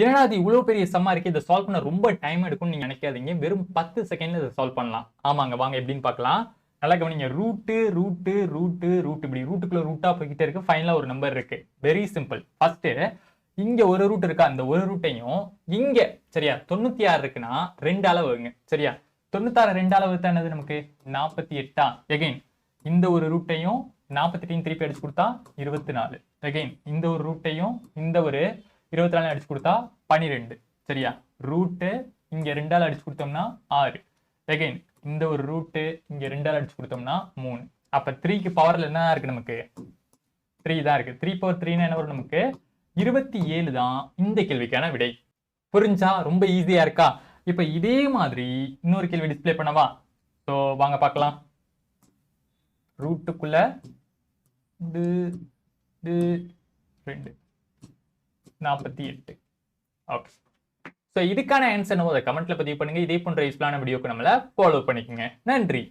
ஏன்னா அது இவ்வளவு பெரிய சம்மா இருக்கு, இதை சால்வ் பண்ண ரொம்ப டைம் எடுக்கும்னு நீங்க நினைக்காதீங்க. வெறும் 10 செகண்ட்ல இதை சால்வ் பண்ணலாம். ஆமாங்க, வாங்க எப்படின்னு பார்க்கலாம். நல்லா கவனிங்க. ரூட்டு ரூட்டு ரூட்டு ரூட், இப்படி ரூட்டுக்குள்ள ரூட்டா போய்கிட்டே இருக்கு. ஃபைனலா ஒரு நம்பர் இருக்கு. Very simple. ஃபர்ஸ்ட் இங்க ஒரு ரூட் இருக்கா, அந்த ஒரு ரூட்டையும் இங்க சரியா 96 இருக்குன்னா 2 அளவு வைங்க. சரியா 96 2 அளவு தான் என்னது நமக்கு 48. எகைன் இந்த ஒரு ரூட்டையும் 48 திருப்பி அடிச்சு கொடுத்தா 24. எகைன் இந்த ஒரு ரூட்டையும் இந்த ஒரு 24 அடிச்சு கொடுத்தா 12. சரியா ரூட்டு இங்க 2 அடிச்சு கொடுத்தோம்னா 6. எகைன் இந்த ஒரு ரூட்டு இங்க 2 அடிச்சு கொடுத்தோம்னா 3. அப்ப 3க்கு பவர்ல என்ன இருக்கு, நமக்கு 3 தான் இருக்கு. 3 பவர் 3 என்ன வரும், நமக்கு 27 தான் இந்த கேள்விக்கான விடை. புரிஞ்சா? ரொம்ப ஈஸியா இருக்கா? இப்ப இதே மாதிரி இன்னொரு கேள்வி டிஸ்ப்ளே பண்ணவா? சோ வாங்க பார்க்கலாம். ரூட்டுக்குள்ள 2 48. ஓகே. சோ இதுக்கான ஆன்சர் என்னவோ அதை கமெண்ட்ல பதிவு பண்ணுங்க. இதே போன்ற யூஸ்ஃபுல்லான வீடியோக்கு நம்மள ஃபாலோ பண்ணிக்கங்க. நன்றி.